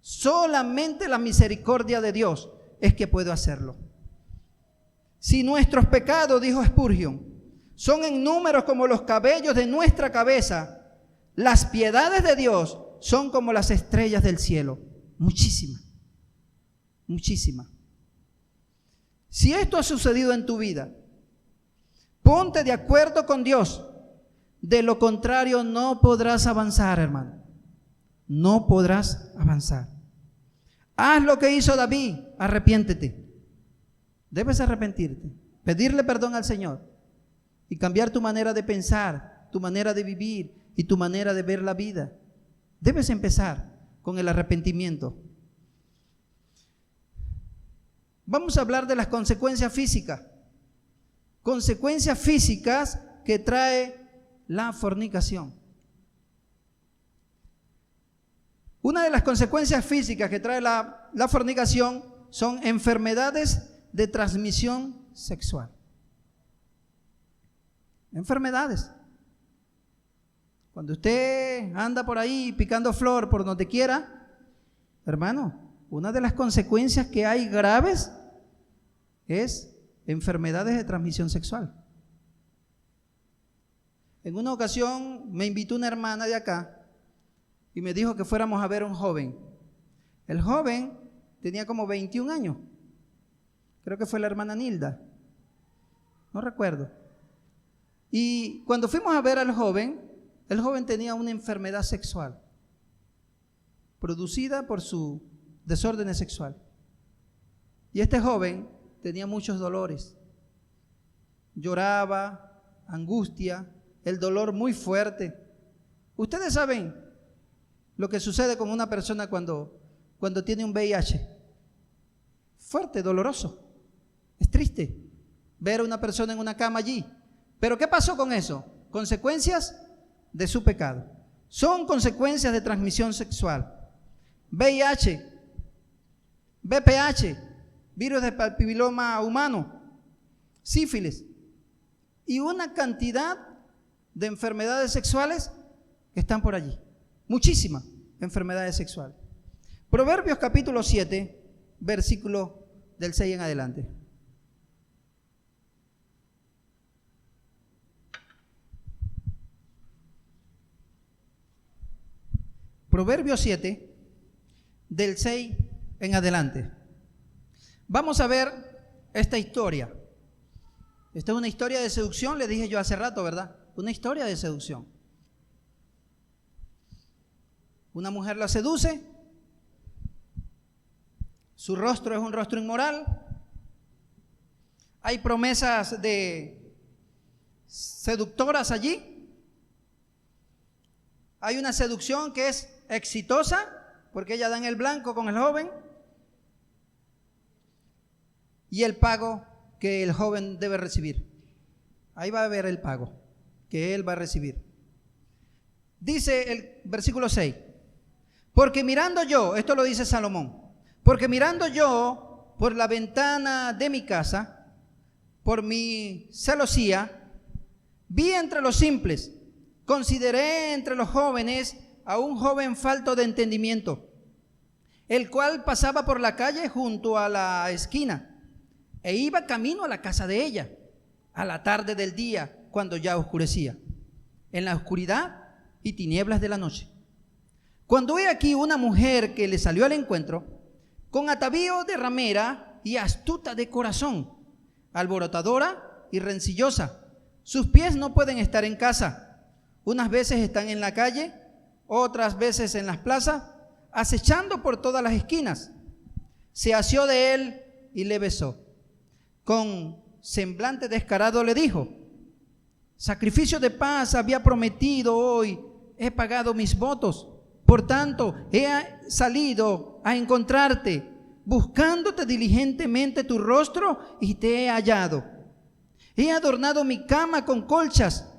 Solamente la misericordia de Dios es que puede hacerlo. Si nuestros pecados, dijo Spurgeon, son en número como los cabellos de nuestra cabeza, las piedades de Dios son como las estrellas del cielo. Muchísimas, muchísimas. Si esto ha sucedido en tu vida, ponte de acuerdo con Dios. De lo contrario, no podrás avanzar, hermano. No podrás avanzar. Haz lo que hizo David, arrepiéntete. Debes arrepentirte, pedirle perdón al Señor y cambiar tu manera de pensar, tu manera de vivir y tu manera de ver la vida. Debes empezar con el arrepentimiento. Vamos a hablar de las consecuencias físicas. Consecuencias físicas que trae la fornicación. Una de las consecuencias físicas que trae la fornicación son enfermedades de transmisión sexual. Enfermedades. Cuando usted anda por ahí picando flor por donde quiera, hermano, una de las consecuencias que hay graves es enfermedades de transmisión sexual. En una ocasión me invitó una hermana de acá y me dijo que fuéramos a ver a un joven. El joven tenía como 21 años. Creo que fue la hermana Nilda. No recuerdo. Y cuando fuimos a ver al joven, el joven tenía una enfermedad sexual producida por su desorden sexual. Y este joven tenía muchos dolores. Lloraba, angustia, el dolor muy fuerte. Ustedes saben lo que sucede con una persona cuando tiene un VIH. Fuerte, doloroso. Es triste ver a una persona en una cama allí. Pero ¿qué pasó con eso? Consecuencias de su pecado. Son consecuencias de transmisión sexual. VIH, VPH, virus de papiloma humano, sífilis y una cantidad de enfermedades sexuales que están por allí. Muchísimas enfermedades sexuales. Proverbios capítulo 7, versículo del 6 en adelante. Proverbios 7, del 6 en adelante. Vamos a ver esta historia. Esta es una historia de seducción, le dije yo hace rato, ¿verdad? Una historia de seducción. Una mujer la seduce, su rostro es un rostro inmoral, hay promesas de seductoras allí, hay una seducción que es exitosa, porque ella da en el blanco con el joven, y el pago que el joven debe recibir. Ahí va a haber el pago que él va a recibir. Dice el versículo 6, porque mirando yo, esto lo dice Salomón, porque mirando yo por la ventana de mi casa, por mi celosía, vi entre los simples, consideré entre los jóvenes a un joven falto de entendimiento, el cual pasaba por la calle junto a la esquina e iba camino a la casa de ella a la tarde del día, cuando ya oscurecía, en la oscuridad y tinieblas de la noche. Cuando he aquí una mujer que le salió al encuentro, con atavío de ramera y astuta de corazón, alborotadora y rencillosa. Sus pies no pueden estar en casa, unas veces están en la calle, otras veces en las plazas, acechando por todas las esquinas. Se asió de él y le besó. Con semblante descarado le dijo: sacrificio de paz había prometido hoy, he pagado mis votos. Por tanto, he salido a encontrarte, buscándote diligentemente tu rostro, y te he hallado. He adornado mi cama con colchas,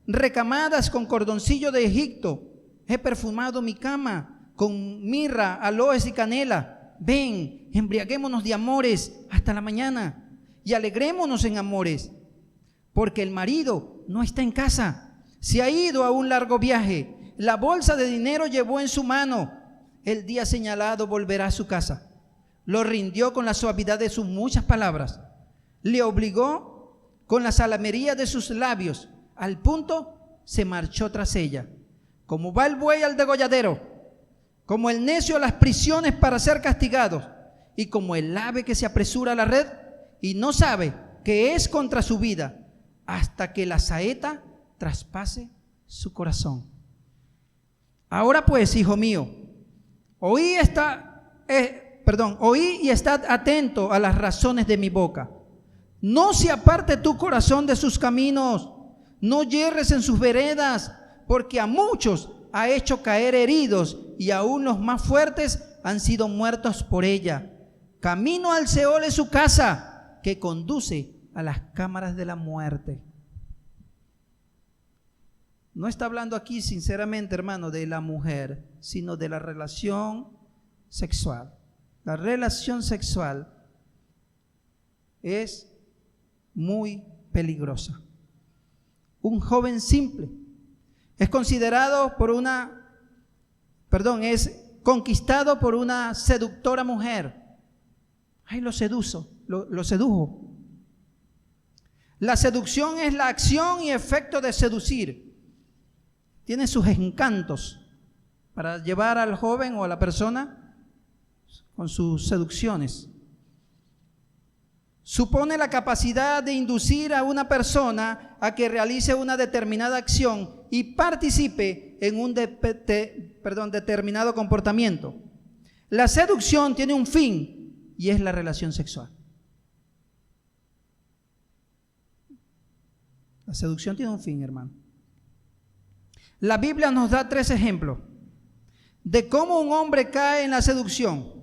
recamadas con cordoncillo de Egipto. He perfumado mi cama con mirra, aloes y canela. Ven, embriaguémonos de amores hasta la mañana y alegrémonos en amores, porque el marido no está en casa, se ha ido a un largo viaje, la bolsa de dinero llevó en su mano, el día señalado volverá a su casa. Lo rindió con la suavidad de sus muchas palabras, le obligó con la salamería de sus labios, al punto se marchó tras ella. Como va el buey al degolladero, Como el necio a las prisiones para ser castigado, y como el ave que se apresura a la red y no sabe que es contra su vida hasta que la saeta traspase su corazón. Ahora pues, hijo mío, oí y estad atento a las razones de mi boca. No se aparte tu corazón de sus caminos, no yerres en sus veredas, porque a muchos ha hecho caer heridos y aún los más fuertes han sido muertos por ella. Camino al Seol es su casa, que conduce a las cámaras de la muerte. No está hablando aquí, sinceramente, hermano, de la mujer, sino de la relación sexual. La relación sexual es muy peligrosa. Un joven simple es considerado es conquistado por una seductora mujer. Ay, lo sedujo. La seducción es la acción y efecto de seducir. Tiene sus encantos para llevar al joven o a la persona con sus seducciones. Supone la capacidad de inducir a una persona a que realice una determinada acción y participe en un determinado comportamiento. La seducción tiene un fin y es la relación sexual. La seducción tiene un fin, hermano. La Biblia nos da 3 ejemplos de cómo un hombre cae en la seducción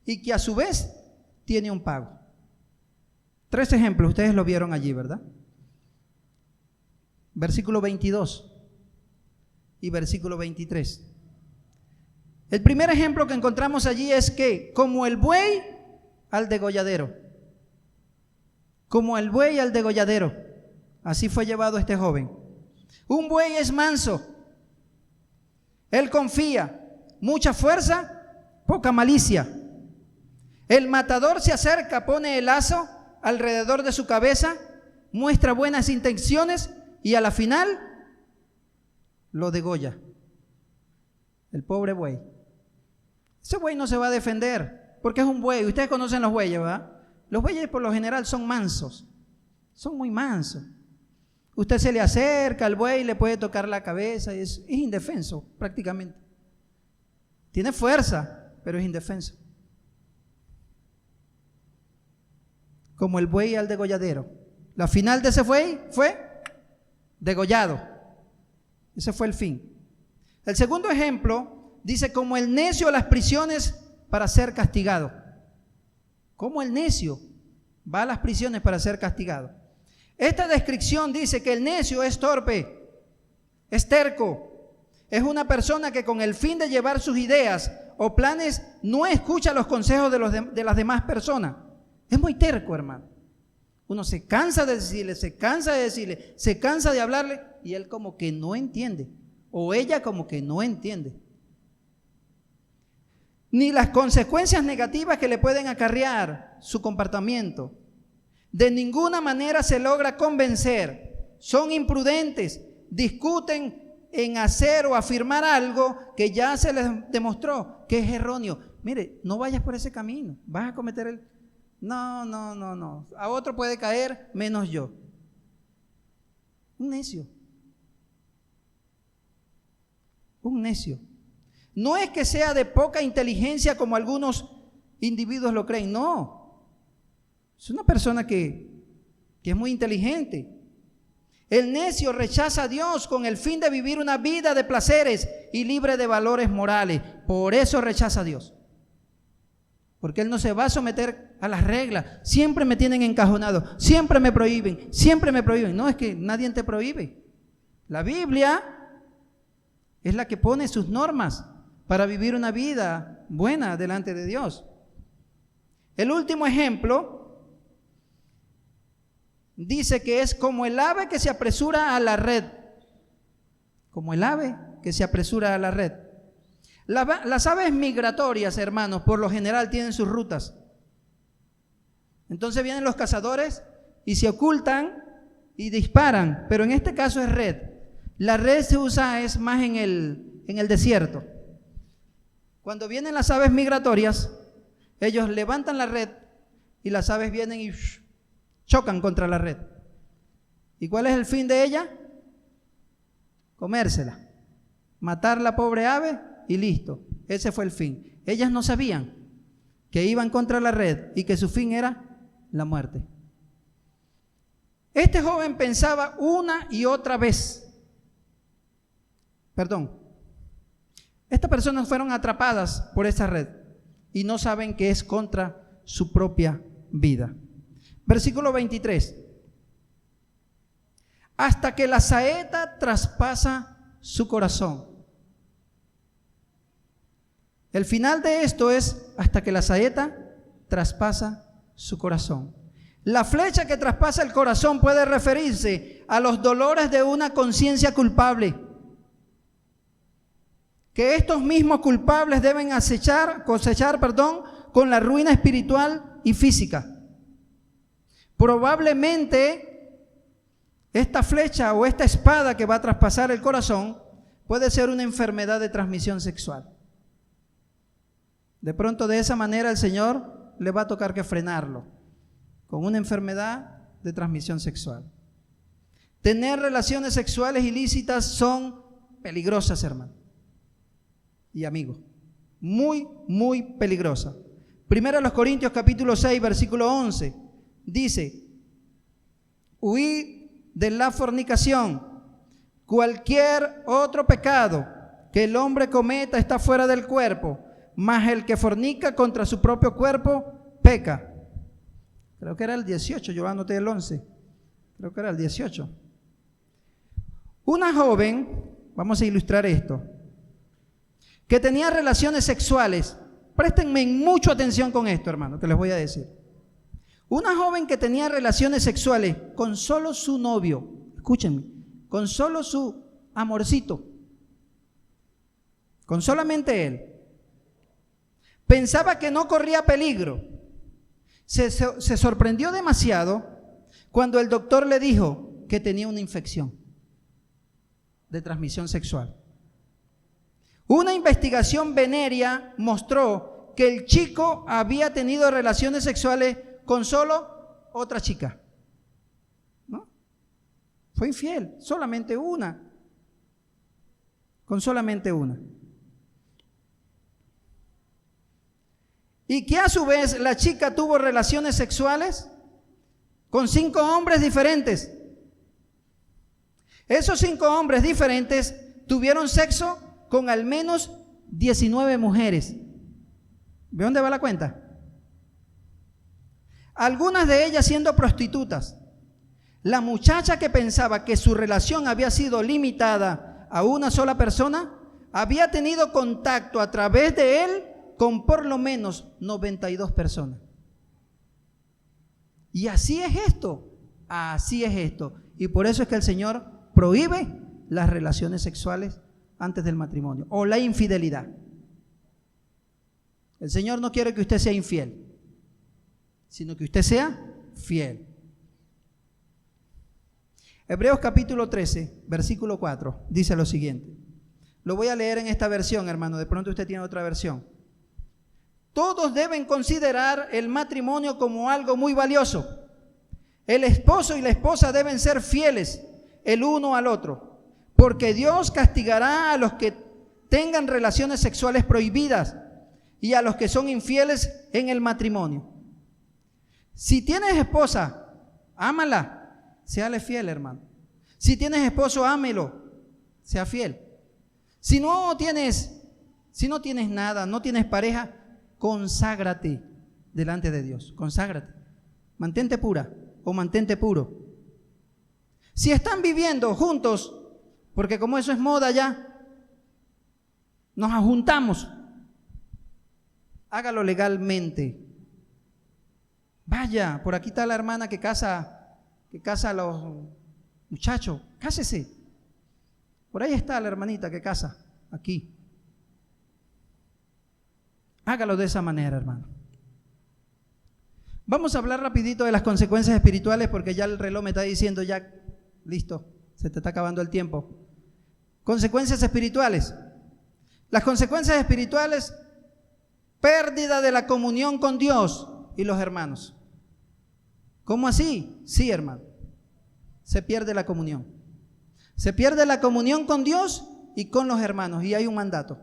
y que a su vez tiene un pago. 3 ejemplos, ustedes lo vieron allí, ¿verdad? Versículo 22 y versículo 23. El primer ejemplo que encontramos allí es que como el buey al degolladero, así fue llevado este joven. Un buey es manso, él confía, mucha fuerza, poca malicia. El matador se acerca, pone el lazo alrededor de su cabeza, muestra buenas intenciones y a la final lo degolla. El pobre buey. Ese buey no se va a defender porque es un buey. Ustedes conocen los bueyes, ¿verdad? Los bueyes por lo general son mansos, son muy mansos. Usted se le acerca al buey, le puede tocar la cabeza y es indefenso prácticamente. Tiene fuerza, pero es indefenso. Como el buey al degolladero. La final de ese buey fue degollado. Ese fue el fin. El segundo ejemplo dice como el necio a las prisiones para ser castigado. Como el necio va a las prisiones para ser castigado. Esta descripción dice que el necio es torpe, es terco, es una persona que con el fin de llevar sus ideas o planes no escucha los consejos de las demás personas. Es muy terco, hermano. Uno se cansa de decirle, se cansa de hablarle y él como que no entiende o ella como que no entiende. Ni las consecuencias negativas que le pueden acarrear su comportamiento. De ninguna manera se logra convencer. Son imprudentes, discuten en hacer o afirmar algo que ya se les demostró que es erróneo. Mire, no vayas por ese camino, vas a cometer el... No. A otro puede caer menos yo. Un necio. Un necio. No es que sea de poca inteligencia como algunos individuos lo creen, no. Es una persona que es muy inteligente. El necio rechaza a Dios con el fin de vivir una vida de placeres y libre de valores morales. Por eso rechaza a Dios. Porque él no se va a someter a las reglas. Siempre me tienen encajonado, siempre me prohíben. No, es que nadie te prohíbe. La Biblia es la que pone sus normas para vivir una vida buena delante de Dios. El último ejemplo dice que es como el ave que se apresura a la red. Como el ave que se apresura a la red. Las aves migratorias, hermanos, por lo general tienen sus rutas. Entonces vienen los cazadores y se ocultan y disparan, pero en este caso es red. La red se usa es más en el desierto. Cuando vienen las aves migratorias, ellos levantan la red y las aves vienen y chocan contra la red. ¿Y cuál es el fin de ella? Comérsela, matar la pobre ave y listo. Ese fue el fin. Ellas no sabían que iban contra la red y que su fin era la muerte. Este joven pensaba una y otra vez. Estas personas fueron atrapadas por esa red y no saben que es contra su propia vida. Versículo 23. Hasta que la saeta traspasa su corazón. El final de esto es hasta que la saeta traspasa su corazón. La flecha que traspasa el corazón puede referirse a los dolores de una conciencia culpable, que estos mismos culpables deben cosechar, con la ruina espiritual y física. Probablemente esta flecha o esta espada que va a traspasar el corazón puede ser una enfermedad de transmisión sexual. De pronto, de esa manera, el Señor le va a tocar que frenarlo con una enfermedad de transmisión sexual. Tener relaciones sexuales ilícitas son peligrosas, hermano y amigo, muy, muy peligrosas. Primero los Corintios capítulo 6, versículo 11, dice: huid de la fornicación. Cualquier otro pecado que el hombre cometa está fuera del cuerpo, mas el que fornica contra su propio cuerpo peca. Creo que era el 18, yo anoté el 11. Creo que era el 18. Una joven, vamos a ilustrar esto, que tenía relaciones sexuales. Préstenme mucha atención con esto, hermano, que les voy a decir. Una joven que tenía relaciones sexuales con solo su novio, escúchenme, con solo su amorcito, con solamente él. Pensaba que no corría peligro. Se sorprendió demasiado cuando el doctor le dijo que tenía una infección de transmisión sexual. Una investigación venérea mostró que el chico había tenido relaciones sexuales con solo otra chica, ¿no? Fue infiel, solamente una, con solamente una. Y que a su vez la chica tuvo relaciones sexuales con 5 hombres diferentes. Esos 5 hombres diferentes tuvieron sexo con al menos 19 mujeres. ¿De dónde va la cuenta? Algunas de ellas siendo prostitutas. La muchacha que pensaba que su relación había sido limitada a una sola persona, había tenido contacto a través de él con por lo menos 92 personas. Y así es esto, y por eso es que el Señor prohíbe las relaciones sexuales antes del matrimonio, o la infidelidad. El Señor no quiere que usted sea infiel, sino que usted sea fiel. Hebreos capítulo 13, versículo 4, dice lo siguiente. Lo voy a leer en esta versión, hermano, de pronto usted tiene otra versión. Todos deben considerar el matrimonio como algo muy valioso. El esposo y la esposa deben ser fieles el uno al otro, porque Dios castigará a los que tengan relaciones sexuales prohibidas y a los que son infieles en el matrimonio. Si tienes esposa, ámala, séale fiel, hermano. Si tienes esposo, ámelo, sea fiel. Si no tienes nada, no tienes pareja, conságrate delante de Dios, conságrate. Mantente pura o mantente puro. Si están viviendo juntos, porque como eso es moda ya, nos ajuntamos, hágalo legalmente. Vaya, por aquí está la hermana que casa a los muchachos, cásese. Por ahí está la hermanita que casa, aquí. Hágalo de esa manera, hermano. Vamos a hablar rapidito de las consecuencias espirituales porque ya el reloj me está diciendo ya, listo, se te está acabando el tiempo. Consecuencias espirituales. Las consecuencias espirituales Pérdida de la comunión con Dios y los hermanos. ¿Cómo así? Sí, hermano. Se pierde la comunión. Se pierde la comunión con Dios y con los hermanos. Y hay un mandato.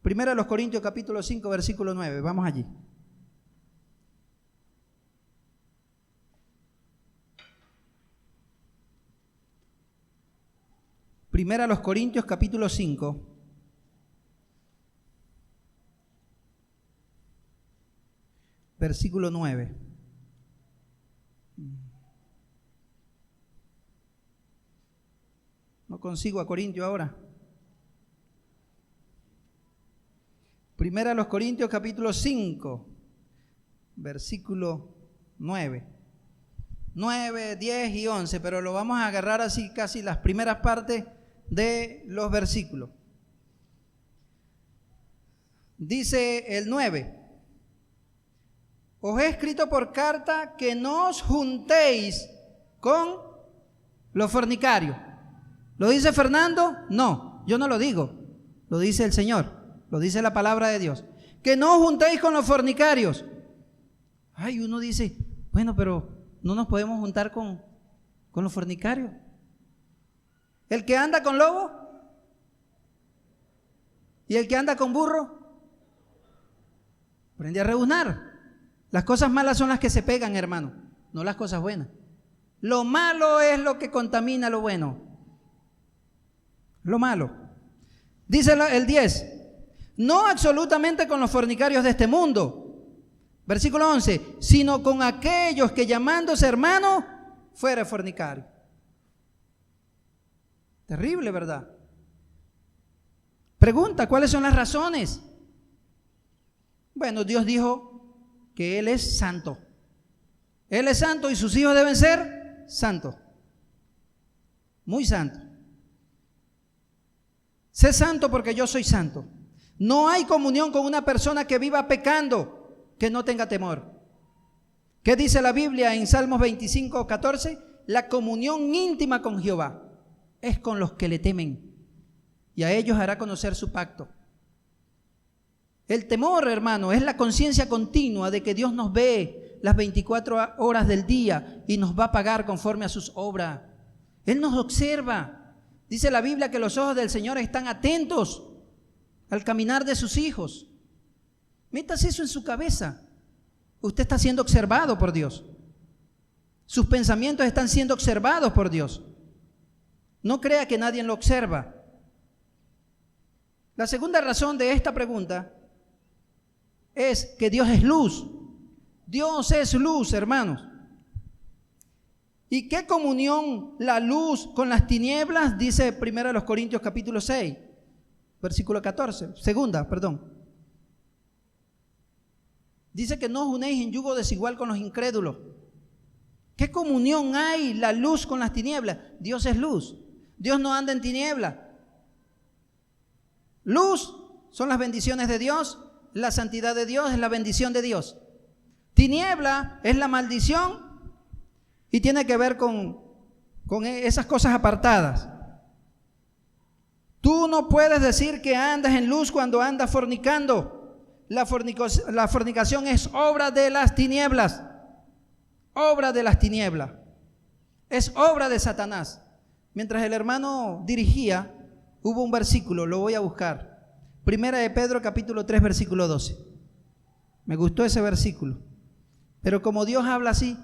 Primera de los Corintios capítulo 5, versículo 9. Vamos allí. Primera a los Corintios capítulo 5. Versículo 9. No consigo a Corintio ahora. Primera a los Corintios capítulo 5, versículo 9. 9, 10 y 11, pero lo vamos a agarrar así casi las primeras partes de los versículos. Dice el 9: os he escrito por carta que no os juntéis con los fornicarios. ¿Lo dice Fernando? No, yo no lo digo, lo dice el Señor, lo dice la palabra de Dios. Que no os juntéis con los fornicarios. Ay, uno dice, bueno, pero no nos podemos juntar con los fornicarios. El que anda con lobo y el que anda con burro, aprende a rebuznar. Las cosas malas son las que se pegan, hermano, no las cosas buenas. Lo malo es lo que contamina lo bueno. Lo malo. Dice el 10, no absolutamente con los fornicarios de este mundo. Versículo 11, sino con aquellos que llamándose hermano, fuere fornicario. Terrible, ¿verdad? Pregunta, ¿cuáles son las razones? Bueno, Dios dijo que Él es santo. Él es santo y sus hijos deben ser santos. Muy santos. Sé santo porque yo soy santo. No hay comunión con una persona que viva pecando, que no tenga temor. ¿Qué dice la Biblia en Salmos 25, 14? La comunión íntima con Jehová es con los que le temen, y a ellos hará conocer su pacto. El temor, hermano, es la conciencia continua de que Dios nos ve las 24 horas del día y nos va a pagar conforme a sus obras. Él nos observa. Dice la Biblia que los ojos del Señor están atentos al caminar de sus hijos. Métase eso en su cabeza. Usted está siendo observado por Dios. Sus pensamientos están siendo observados por Dios. No crea que nadie lo observa. La segunda razón de esta pregunta es que Dios es luz. Dios es luz, hermanos. ¿Y qué comunión la luz con las tinieblas? Dice 1 Corintios capítulo 6, versículo 14. Dice que no os unéis en yugo desigual con los incrédulos. ¿Qué comunión hay la luz con las tinieblas? Dios es luz. Dios no anda en tinieblas. Luz son las bendiciones de Dios. La santidad de Dios es la bendición de Dios. Tiniebla es la maldición y tiene que ver con esas cosas apartadas. Tú no puedes decir que andas en luz cuando andas fornicando. La fornicación es obra de las tinieblas. Obra de las tinieblas. Es obra de Satanás. Mientras el hermano dirigía, hubo un versículo, lo voy a buscar. Primera de Pedro capítulo 3, versículo 12. Me gustó ese versículo. Pero como Dios habla así,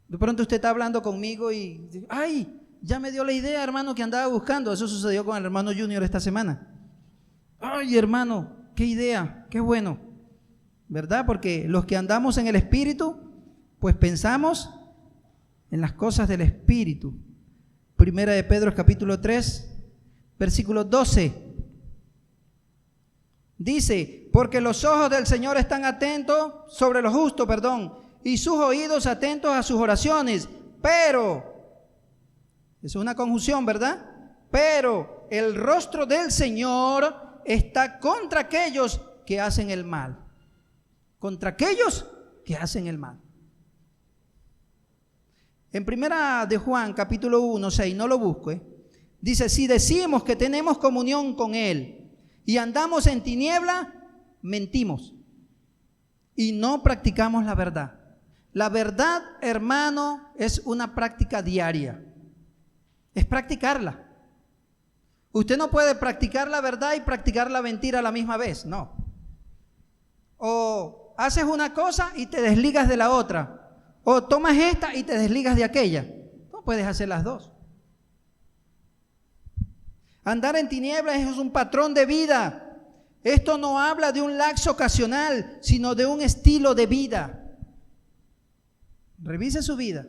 de pronto usted está hablando conmigo y dice, ay, ya me dio la idea, hermano, que andaba buscando. Eso sucedió con el hermano Junior esta semana. Ay, hermano, qué idea, qué bueno, ¿verdad? Porque los que andamos en el Espíritu, pues pensamos en las cosas del Espíritu. Primera de Pedro capítulo 3, versículo 12. Dice, porque los ojos del Señor están atentos sobre los justos, y sus oídos atentos a sus oraciones. Pero, es una conjunción, ¿verdad? Pero el rostro del Señor está contra aquellos que hacen el mal. Contra aquellos que hacen el mal. En primera de Juan, capítulo 1, 6, no lo busco, dice, si decimos que tenemos comunión con Él y andamos en tiniebla, mentimos y no practicamos la verdad. La verdad, hermano, es una práctica diaria. Es practicarla. Usted no puede practicar la verdad y practicar la mentira a la misma vez, no. O haces una cosa y te desligas de la otra, o tomas esta y te desligas de aquella. No puedes hacer las dos. Andar en tinieblas es un patrón de vida. Esto no habla de un lapso ocasional, sino de un estilo de vida. Revise su vida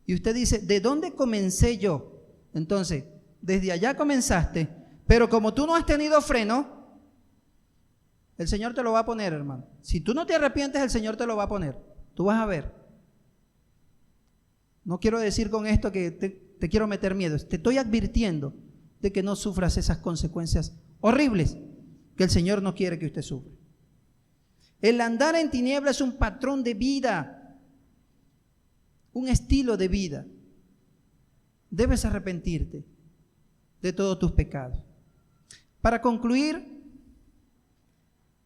y usted dice, ¿de dónde comencé yo? Entonces, desde allá comenzaste, pero como tú no has tenido freno, el Señor te lo va a poner, hermano. Si tú no te arrepientes, el Señor te lo va a poner. Tú vas a ver. No quiero decir con esto que te quiero meter miedo. Te estoy advirtiendo de que no sufras esas consecuencias horribles que el Señor no quiere que usted sufra. El andar en tinieblas es un patrón de vida, un estilo de vida. Debes arrepentirte de todos tus pecados. Para concluir,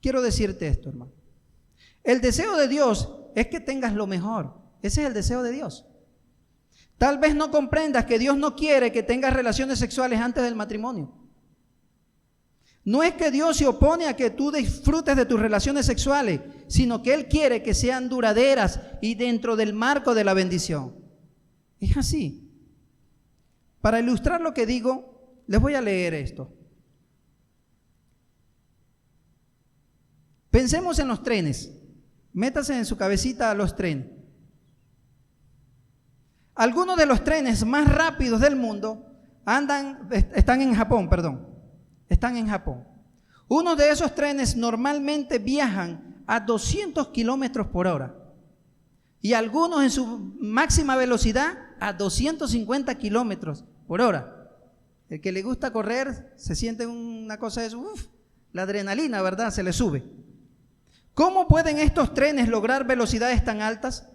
quiero decirte esto, hermano. El deseo de Dios es que tengas lo mejor. Ese es el deseo de Dios. Tal vez no comprendas que Dios no quiere que tengas relaciones sexuales antes del matrimonio. No es que Dios se opone a que tú disfrutes de tus relaciones sexuales, sino que Él quiere que sean duraderas y dentro del marco de la bendición. Es así. Para ilustrar lo que digo, les voy a leer esto. Pensemos en los trenes. Métase en su cabecita a los trenes. Algunos de los trenes más rápidos del mundo están en Japón. Uno de esos trenes normalmente viajan a 200 kilómetros por hora y algunos en su máxima velocidad a 250 kilómetros por hora. El que le gusta correr se siente una cosa de eso, la adrenalina, ¿verdad? Se le sube. ¿Cómo pueden estos trenes lograr velocidades tan altas?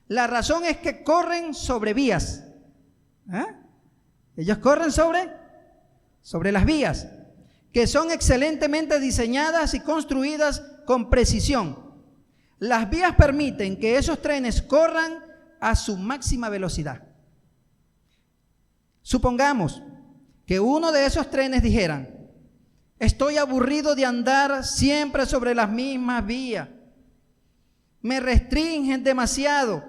La razón es que corren sobre vías. Ellos corren sobre las vías, que son excelentemente diseñadas y construidas con precisión. Las vías permiten que esos trenes corran a su máxima velocidad. Supongamos que uno de esos trenes dijera: estoy aburrido de andar siempre sobre las mismas vías. Me restringen demasiado.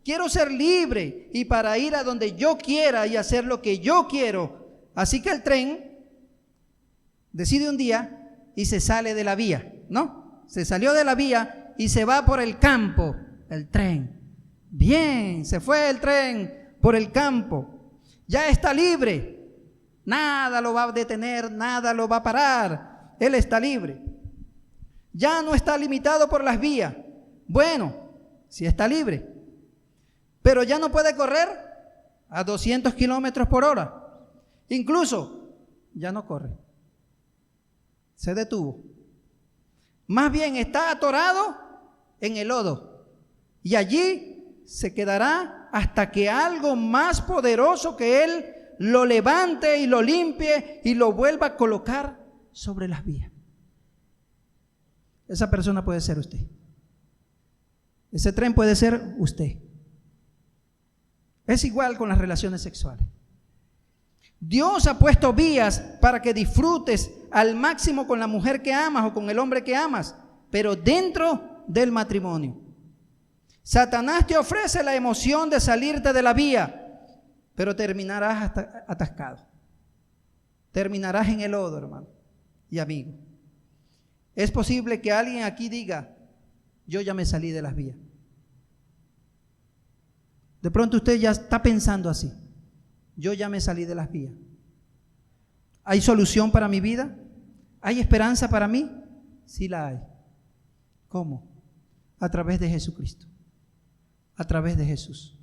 Quiero ser libre y para ir a donde yo quiera y hacer lo que yo quiero. Así que el tren decide un día y se sale de la vía, ¿no? Se salió de la vía y se va por el campo, el tren. Bien, se fue el tren por el campo. Ya está libre. Nada lo va a detener, nada lo va a parar. Él está libre. Ya no está limitado por las vías. Bueno, sí está libre. Pero ya no puede correr a 200 kilómetros por hora. Incluso ya no corre. Se detuvo. Más bien está atorado en el lodo. Y allí se quedará hasta que algo más poderoso que él lo levante y lo limpie y lo vuelva a colocar sobre las vías. Esa persona puede ser usted. Ese tren puede ser usted. Es igual con las relaciones sexuales. Dios ha puesto vías para que disfrutes al máximo con la mujer que amas o con el hombre que amas, pero dentro del matrimonio. Satanás te ofrece la emoción de salirte de la vía, pero terminarás atascado. Terminarás en el lodo, hermano y amigo. Es posible que alguien aquí diga: yo ya me salí de las vías. De pronto usted ya está pensando así: yo ya me salí de las vías. ¿Hay solución para mi vida? ¿Hay esperanza para mí? Sí la hay. ¿Cómo? A través de Jesucristo. A través de Jesús.